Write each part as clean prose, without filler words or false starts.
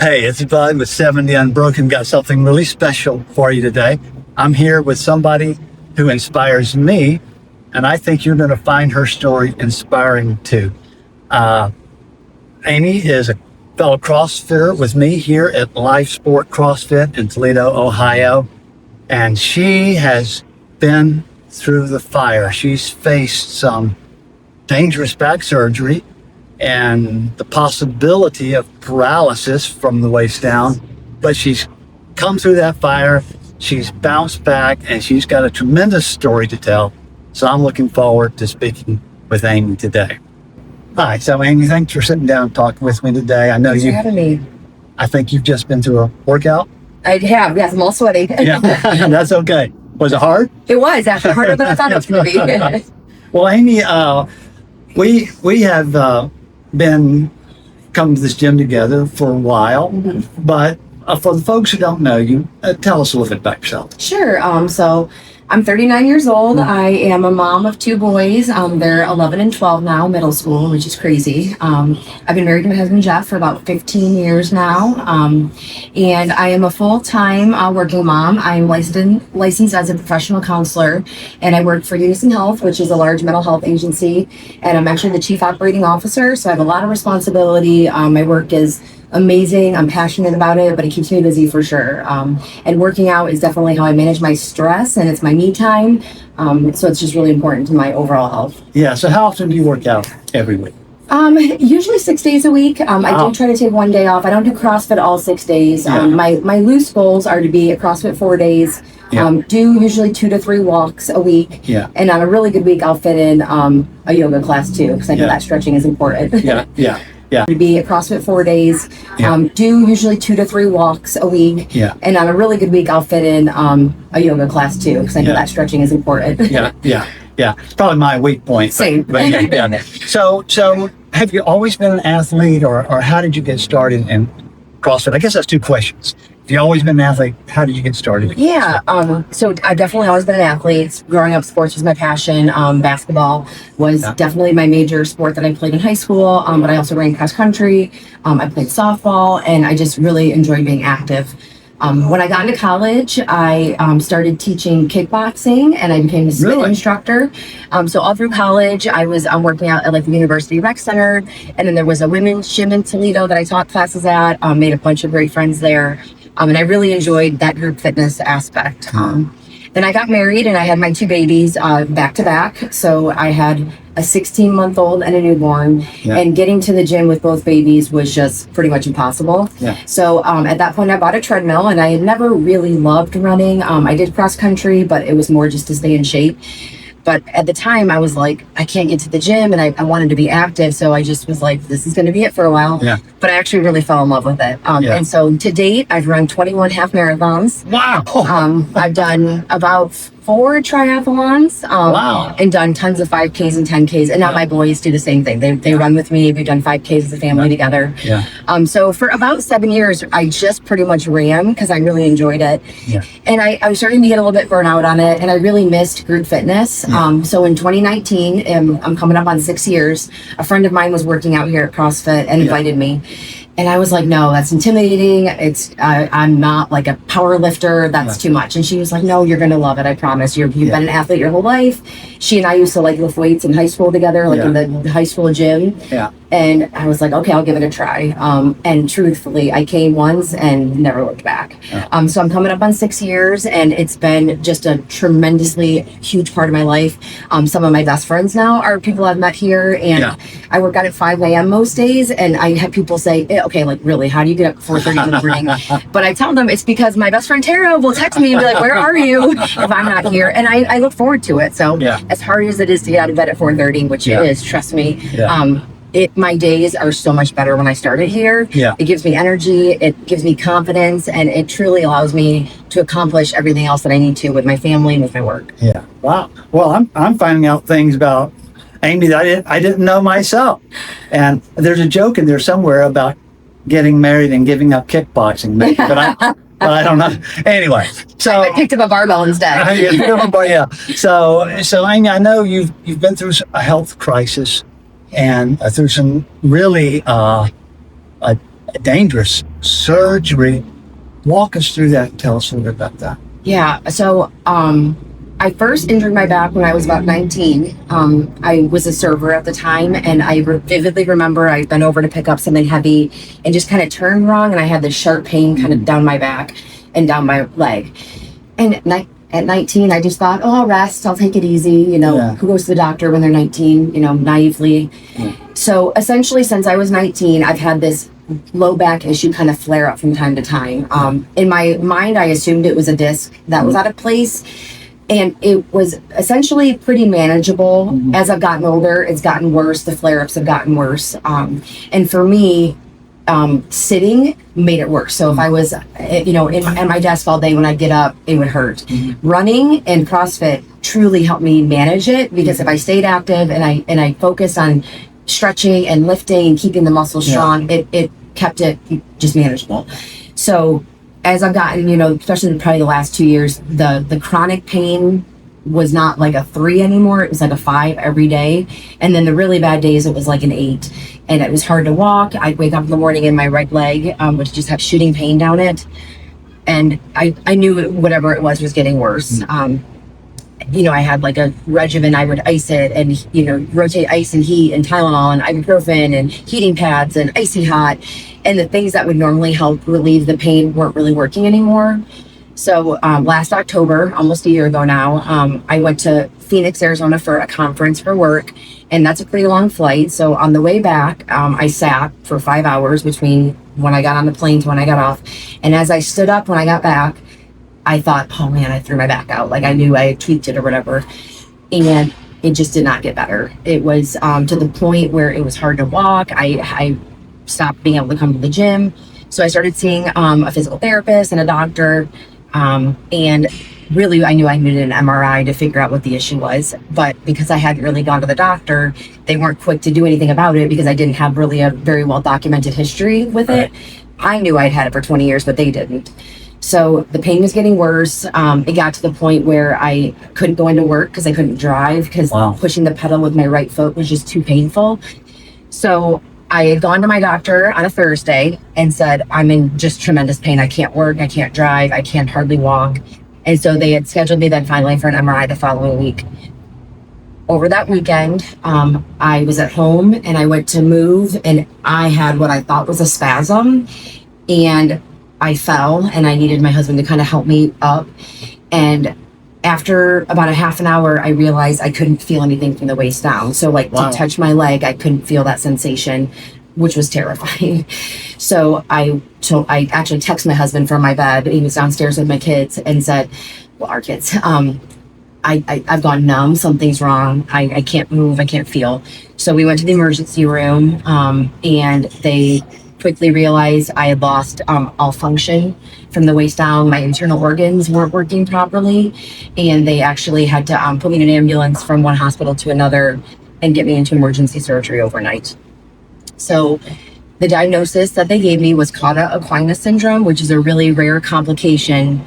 Hey, it's Bud with 70 Unbroken. Got something really special for you today. I'm here with somebody who inspires me, and I think you're going to find her story inspiring too. Amy is a fellow CrossFitter with me here at Life Sport CrossFit in Toledo, Ohio, and she has been through the fire. She's faced some dangerous back surgery and the possibility of paralysis from the waist down, but she's come through that fire, she's bounced back, and she's got a tremendous story to tell. So I'm looking forward to speaking with Amy today. Hi, so Amy, thanks for sitting down and talking with me today. I know Thanks for having me. I think you've just been through a workout. I have, yes, I'm all sweaty. Yeah, that's okay. Was it hard? It was actually harder than I thought it was going to be. Well, Amy, we have been coming to this gym together for a while, but for the folks who don't know you, tell us a little bit about yourself. Sure. So I'm 39 years old. I am a mom of two boys. They're 11 and 12 now, middle school, which is crazy. I've been married to my husband, Jeff, for about 15 years now. And I am a full-time working mom. I'm licensed as a professional counselor, and I work for Unison Health, which is a large mental health agency. And I'm actually the chief operating officer, so I have a lot of responsibility. My work is amazing. I'm passionate about it, but it keeps me busy for sure. And working out is definitely how I manage my stress, and it's my me time. So it's just really important to my overall health. Yeah, so how often do you work out every week? Usually 6 days a week. I do try to take one day off. I don't do CrossFit all 6 days. My loose goals are to be at CrossFit 4 days. Do usually 2 to 3 walks a week. And on a really good week, I'll fit in a yoga class too, because I know that stretching is important. To be at CrossFit 4 days, do usually 2 to 3 walks a week. And on a really good week, I'll fit in a yoga class too, because I know that stretching is important. It's probably my weak point. Same. But So have you always been an athlete, or how did you get started in CrossFit? I guess that's 2 questions. If you've always been an athlete, how did you get started? So I've definitely always been an athlete. Growing up, sports was my passion. Basketball was definitely my major sport that I played in high school, but I also ran cross country. I played softball, and I just really enjoyed being active. When I got into college, I started teaching kickboxing, and I became a spin instructor. So all through college, I was working out at the University Rec Center, and then there was a women's gym in Toledo that I taught classes at. Made a bunch of great friends there, and I really enjoyed that group fitness aspect. Then I got married, and I had my 2 babies back to back. So I had a 16-month-old and a newborn, and getting to the gym with both babies was just pretty much impossible. So at that point, I bought a treadmill, and I had never really loved running. I did cross country, but it was more just to stay in shape. But at the time, I was like, I can't get to the gym, and I wanted to be active. So I just was like, this is going to be it for a while. But I actually really fell in love with it. And so to date, I've run 21 half marathons. Wow. I've done about 4 triathlons, and done tons of 5Ks and 10Ks. And now my boys do the same thing. They run with me. We've done 5Ks as a family together. So for about 7 years, I just pretty much ran because I really enjoyed it. And I was starting to get a little bit burnout on it, and I really missed group fitness. So in 2019, I'm coming up on 6 years, a friend of mine was working out here at CrossFit and invited me. And I was like, no, that's intimidating. I'm not like a power lifter. That's too much. And she was like, no, you're going to love it. I promise. You've been an athlete your whole life. She and I used to lift weights in high school together, in the high school gym. And I was like, okay, I'll give it a try. And truthfully, I came once and never looked back. So I'm coming up on 6 years, and it's been just a tremendously huge part of my life. Some of my best friends now are people I've met here, and I work out at 5 a.m. most days, and I have people say, okay, really, how do you get up at 4:30 in the morning? But I tell them it's because my best friend Tara will text me and be like, where are you if I'm not here? And I look forward to it. So as hard as it is to get out of bed at 4:30, which it is, trust me, my days are so much better when I started here. It gives me energy, it gives me confidence, and it truly allows me to accomplish everything else that I need to with my family and with my work. Wow. Well, I'm finding out things about Amy that I didn't know myself. And there's a joke in there somewhere about getting married and giving up kickboxing, but I don't know. Anyway, so I picked up a barbell instead. So Amy, I know you've been through a health crisis and through some really dangerous surgery. Walk us through that and tell us a little bit about that. Yeah. So, I first injured my back when I was about 19. I was a server at the time, and I vividly remember I bent over to pick up something heavy and just kind of turned wrong, and I had this sharp pain kind of down my back and down my leg. And at 19, I just thought, oh, I'll rest. I'll take it easy. Who goes to the doctor when they're 19, naively. So essentially, since I was 19, I've had this low back issue kind of flare up from time to time. In my mind, I assumed it was a disc that was out of place. And it was essentially pretty manageable. As I've gotten older, it's gotten worse. The flare-ups have gotten worse. And for me, sitting made it worse. So if I was, at my desk all day, when I get up, it would hurt. Running and CrossFit truly helped me manage it, because if I stayed active and I focused on stretching and lifting and keeping the muscles strong, it kept it just manageable. So as I've gotten, especially probably the last 2 years, the chronic pain was not like a 3 anymore. It was like a 5 every day. And then the really bad days, it was like an 8. And it was hard to walk. I'd wake up in the morning and my right leg, which just had shooting pain down it. And I knew whatever it was getting worse. I had like a regimen. I would ice it and, rotate ice and heat and Tylenol and ibuprofen and heating pads and icy hot. And the things that would normally help relieve the pain weren't really working anymore. So last October, almost a year ago now, I went to Phoenix, Arizona for a conference for work. And that's a pretty long flight. So on the way back, I sat for 5 hours between when I got on the plane to when I got off. And as I stood up when I got back, I thought, oh man, I threw my back out. Like I knew I had tweaked it or whatever. And it just did not get better. It was to the point where it was hard to walk. I stopped being able to come to the gym. So I started seeing a physical therapist and a doctor. And really, I knew I needed an MRI to figure out what the issue was. But because I hadn't really gone to the doctor, they weren't quick to do anything about it because I didn't have really a very well documented history with it. I knew I'd had it for 20 years, but they didn't. So the pain was getting worse. It got to the point where I couldn't go into work because I couldn't drive because pushing the pedal with my right foot was just too painful. So I had gone to my doctor on a Thursday and said, I'm in just tremendous pain. I can't work. I can't drive. I can't hardly walk. And so they had scheduled me then finally for an MRI the following week. Over that weekend, I was at home and I went to move and I had what I thought was a spasm and I fell and I needed my husband to kind of help me up. And after about a half an hour, I realized I couldn't feel anything from the waist down. So to touch my leg, I couldn't feel that sensation, which was terrifying. So I actually texted my husband from my bed. He was downstairs with my kids and said, well, our kids, I've gone numb. Something's wrong. I can't move. I can't feel. So we went to the emergency room and they quickly realized I had lost all function from the waist down. My internal organs weren't working properly. And they actually had to put me in an ambulance from one hospital to another and get me into emergency surgery overnight. So the diagnosis that they gave me was Cauda-Equina syndrome, which is a really rare complication.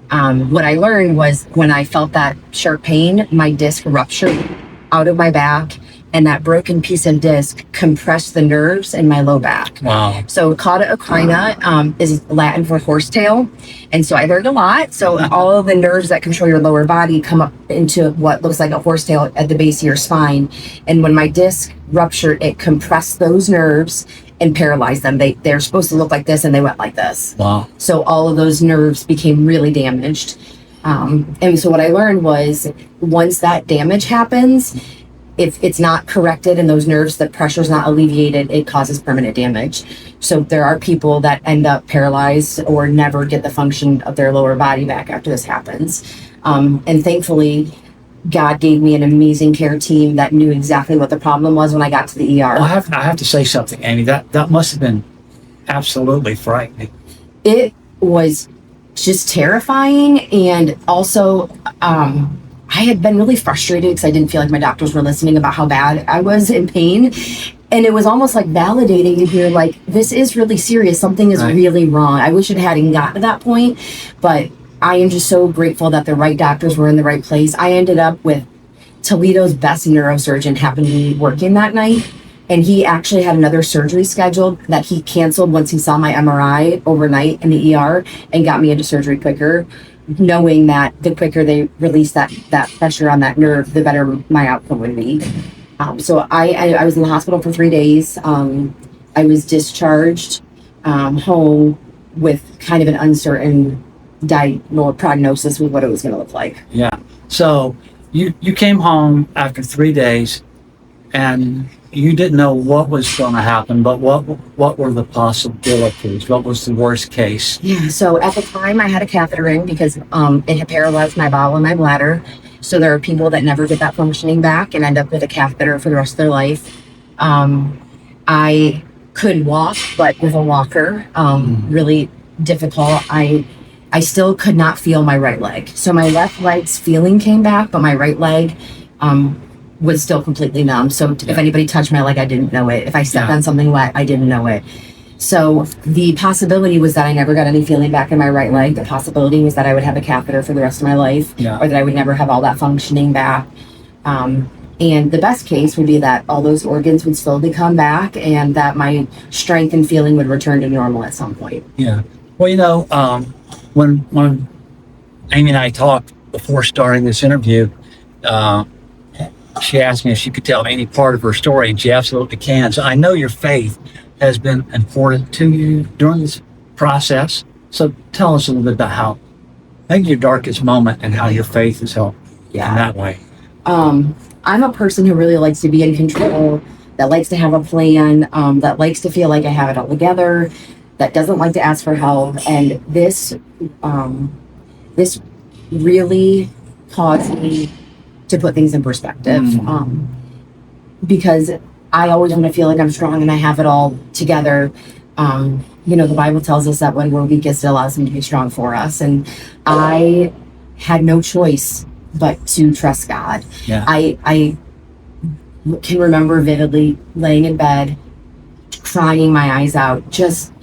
What I learned was when I felt that sharp pain, my disc ruptured out of my back, and that broken piece of disc compressed the nerves in my low back. Wow. So Cauda-Equina is Latin for horsetail. And so I learned a lot. So all of the nerves that control your lower body come up into what looks like a horsetail at the base of your spine. And when my disc ruptured, it compressed those nerves and paralyzed them. They're supposed to look like this and they went like this. Wow. So all of those nerves became really damaged. And so what I learned was once that damage happens, if it's not corrected and those nerves, the pressure is not alleviated, it causes permanent damage. So there are people that end up paralyzed or never get the function of their lower body back after this happens. And thankfully, God gave me an amazing care team that knew exactly what the problem was when I got to the ER. Well, I have to say something, Amy. That must have been absolutely frightening. It was just terrifying, and also I had been really frustrated because I didn't feel like my doctors were listening about how bad I was in pain. And it was almost like validating to hear like, this is really serious. Something is really wrong. I wish it hadn't gotten to that point, but I am just so grateful that the right doctors were in the right place. I ended up with Toledo's best neurosurgeon happened to be working that night. And he actually had another surgery scheduled that he canceled once he saw my MRI overnight in the ER and got me into surgery quicker, knowing that the quicker they release that pressure on that nerve, the better my outcome would be. So I was in the hospital for 3 days. I was discharged home with kind of an uncertain prognosis with what it was going to look like. Yeah. So you came home after 3 days, and you didn't know what was going to happen, but what were the possibilities? What was the worst case? Yeah. So at the time, I had a catheter in because it had paralyzed my bowel and my bladder. So there are people that never get that functioning back and end up with a catheter for the rest of their life. I could walk, but with a walker, really difficult. I still could not feel my right leg. So my left leg's feeling came back, but my right leg was still completely numb. So if anybody touched my leg, I didn't know it. If I stepped on something wet, I didn't know it. So the possibility was that I never got any feeling back in my right leg. The possibility was that I would have a catheter for the rest of my life, or that I would never have all that functioning back. And the best case would be that all those organs would slowly come back and that my strength and feeling would return to normal at some point. Yeah. Well, you know, when Amy and I talked before starting this interview, she asked me if she could tell any part of her story, and she absolutely can. So I know your faith has been important to you during this process. So tell us a little bit about how, maybe your darkest moment and how your faith has helped in that way. I'm a person who really likes to be in control, that likes to have a plan, that likes to feel like I have it all together, that doesn't like to ask for help. And this really caused me to put things in perspective, because I always want to feel like I'm strong and I have it all together. You know, the Bible tells us that when we're weakest, it allows him to be strong for us. And I had no choice but to trust God. Yeah. I can remember vividly laying in bed, crying my eyes out, just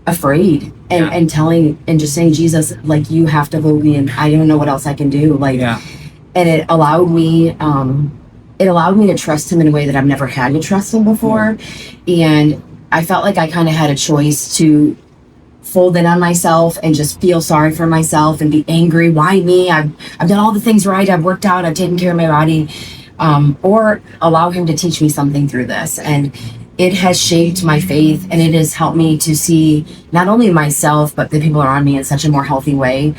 afraid, and telling and just saying, Jesus, like, you have to hold me, and I don't know what else I can do. Like, and it allowed me to trust him in a way that I've never had to trust him before. And I felt like I kind of had a choice to fold in on myself and just feel sorry for myself and be angry. Why me? I've done all the things right. I've worked out. I've taken care of my body. Or allow him to teach me something through this. And it has shaped my faith, and it has helped me to see not only myself, but the people around me in such a more healthy way.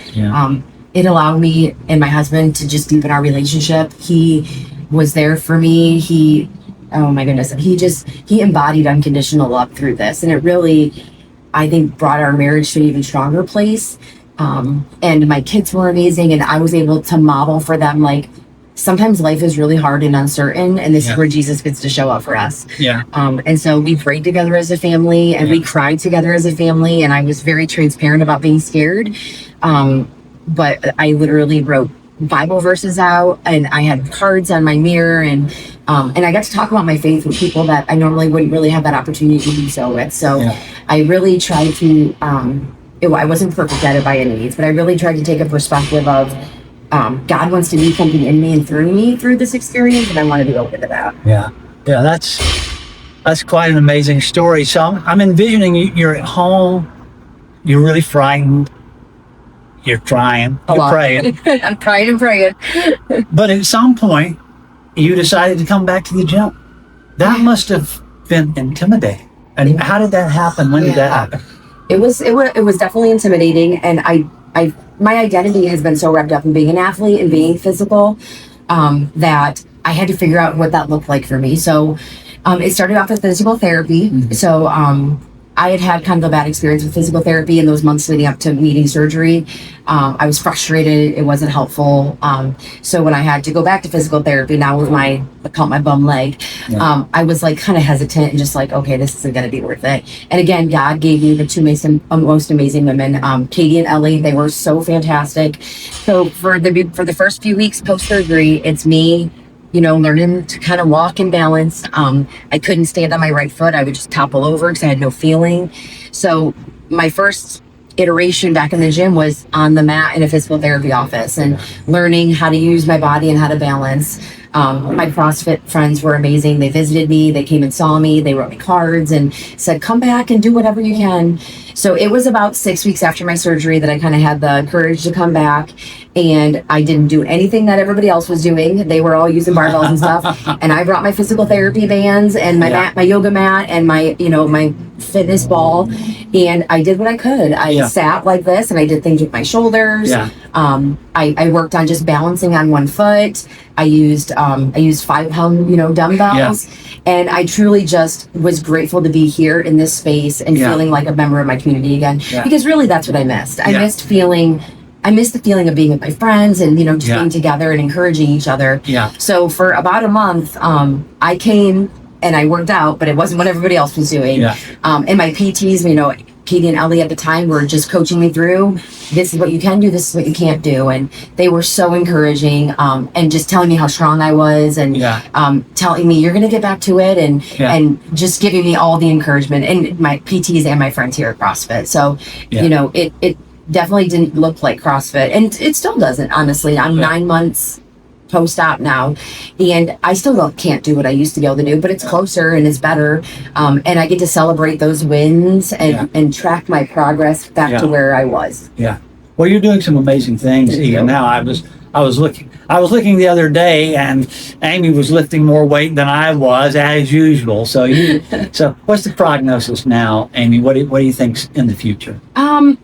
It allowed me and my husband to just deepen our relationship. He was there for me. Oh my goodness, he embodied unconditional love through this. And it really, I think, brought our marriage to an even stronger place. And my kids were amazing, and I was able to model for them, like, sometimes life is really hard and uncertain, and this is where Jesus gets to show up for us. And so we prayed together as a family, and we cried together as a family, and I was very transparent about being scared. But I literally wrote Bible verses out, and I had cards on my mirror, and I got to talk about my faith with people that I normally wouldn't really have that opportunity to do so with. So I really tried to, I wasn't perfect at it by any means, but I really tried to take a perspective of, God wants to do something in me and through me through this experience, and I want to be open to that. Yeah, that's quite an amazing story. So I'm envisioning you're at home, you're really frightened, you're crying, you're praying. I'm crying and praying. But at some point, you decided to come back to the gym. That must have been intimidating. And how did that happen? When did that happen? It was definitely intimidating, and my identity has been so wrapped up in being an athlete and being physical, that I had to figure out what that looked like for me. So it started off with physical therapy. So I had kind of a bad experience with physical therapy in those months leading up to needing surgery. I was frustrated. It wasn't helpful. So when I had to go back to physical therapy, now with I call it my bum leg, I was like kind of hesitant and just like, okay, this isn't going to be worth it. And again, God gave me the two most amazing women, Katie and Ellie. They were so fantastic. So for the first few weeks post-surgery, it's me, learning to kind of walk and balance. I couldn't stand on my right foot. I would just topple over because I had no feeling. So my first iteration back in the gym was on the mat in a physical therapy office and learning how to use my body and how to balance. My CrossFit friends were amazing. They visited me, they came and saw me, they wrote me cards and said, come back and do whatever you can. So it was about 6 weeks after my surgery that I kind of had the courage to come back, and I didn't do anything that everybody else was doing. They were all using barbells and stuff. And I brought my physical therapy bands and my mat, my yoga mat, and my, my fitness ball. And I did what I could. I sat like this and I did things with my shoulders. I worked on just balancing on one foot. I used 5-pound, dumbbells. And I truly just was grateful to be here in this space and feeling like a member of my community again. Because really that's what I missed. I missed the feeling of being with my friends and, just being together and encouraging each other. So for about a month, I came and I worked out, but it wasn't what everybody else was doing. And my PTs, Katie and Ellie at the time were just coaching me through, this is what you can do, this is what you can't do. And they were so encouraging, and just telling me how strong I was, and telling me you're going to get back to it, and just giving me all the encouragement, and my PTs and my friends here at CrossFit. So, it definitely didn't look like CrossFit, and it still doesn't, honestly. I'm 9 months post-op now, and I still can't do what I used to be able to do, but it's closer and it's better, and I get to celebrate those wins and track my progress back to where I was. Well, you're doing some amazing things even now. I was looking the other day, and Amy was lifting more weight than I was, as usual. So what's the prognosis now, Amy? What do you think's in the future?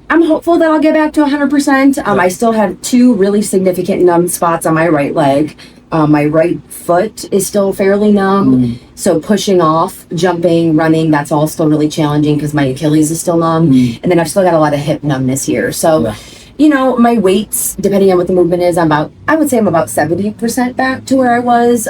I'm hopeful that I'll get back to 100%. I still have 2 really significant numb spots on my right leg. My right foot is still fairly numb. So pushing off, jumping, running, that's all still really challenging because my Achilles is still numb. And then I've still got a lot of hip numbness here. So, my weights, depending on what the movement is, I would say I'm about 70% back to where I was.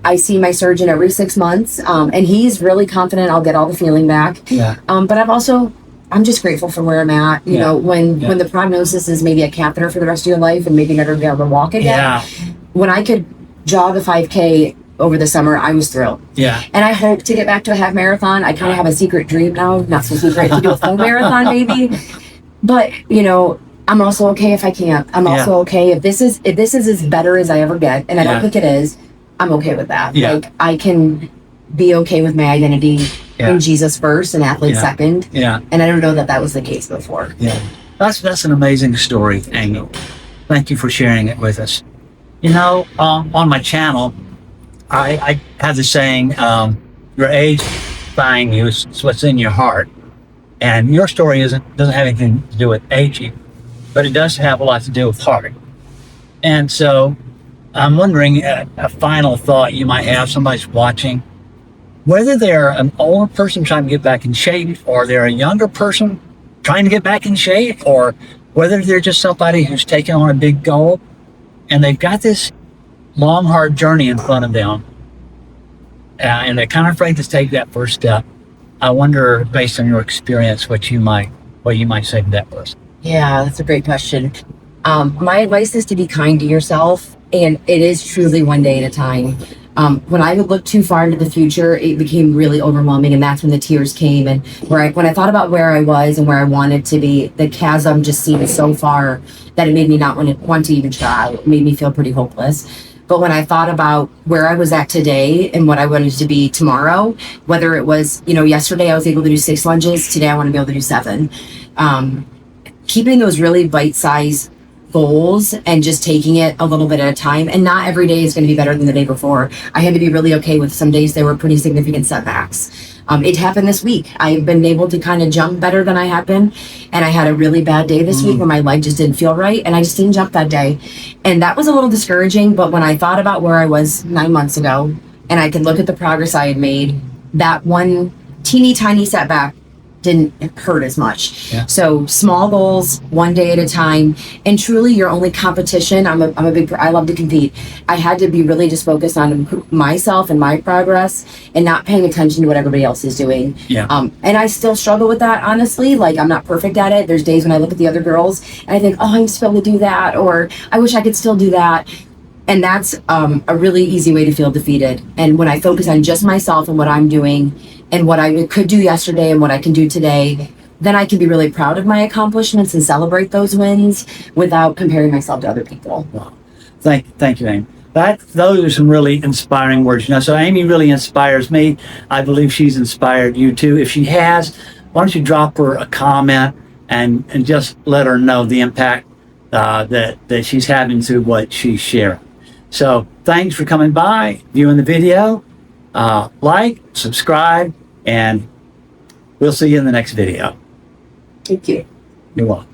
I see my surgeon every 6 months, and he's really confident I'll get all the feeling back. But I'm just grateful for where I'm at. When the prognosis is maybe a catheter for the rest of your life and maybe never be able to walk again. When I could jog a 5K over the summer, I was thrilled. And I hope to get back to a half marathon. I kind of have a secret dream now, not so secret, to do a full marathon maybe. But, I'm also okay if I can't. I'm also okay if this is as better as I ever get, and I don't think it is. I'm okay with that. Like, I can be okay with my identity in Jesus first and athlete second. And I don't know that was the case before. That's an amazing story, Amy. Thank you for sharing it with us. On my channel, I have the saying, your age defying you is what's in your heart. And your story doesn't have anything to do with aging, but it does have a lot to do with heart. And so I'm wondering, a final thought you might have, somebody's watching, whether they're an older person trying to get back in shape, or they're a younger person trying to get back in shape, or whether they're just somebody who's taken on a big goal and they've got this long, hard journey in front of them, and they're kind of afraid to take that first step. I wonder, based on your experience, what you might say to that person. Yeah, that's a great question. My advice is to be kind to yourself, and it is truly one day at a time. When I would look too far into the future, it became really overwhelming, and that's when the tears came. And when I thought about where I was and where I wanted to be, the chasm just seemed so far that it made me not want to even try. It made me feel pretty hopeless. But when I thought about where I was at today and what I wanted to be tomorrow, whether it was, yesterday I was able to do 6 lunges, today I want to be able to do 7. Keeping those really bite-sized goals and just taking it a little bit at a time, and not every day is going to be better than the day before. I had to be really okay with some days there were pretty significant setbacks. It happened this week. I've been able to kind of jump better than I have been, and I had a really bad day this week where my leg just didn't feel right, and I just didn't jump that day, and that was a little discouraging. But when I thought about where I was 9 months ago, and I could look at the progress I had made, that one teeny tiny setback didn't hurt as much. So small goals, one day at a time, and truly your only competition. I love to compete. I had to be really just focused on myself and my progress, and not paying attention to what everybody else is doing. And I still struggle with that, honestly. Like, I'm not perfect at it. There's days when I look at the other girls and I think, oh, I'm supposed to do that, or I wish I could still do that. And that's a really easy way to feel defeated. And when I focus on just myself and what I'm doing and what I could do yesterday and what I can do today, then I can be really proud of my accomplishments and celebrate those wins without comparing myself to other people. Wow. Thank you, Amy. those are some really inspiring words. So Amy really inspires me. I believe she's inspired you too. If she has, why don't you drop her a comment and just let her know the impact that she's having through what she's sharing. So thanks for coming by, viewing the video. Like, subscribe, and we'll see you in the next video. Thank you. You're welcome.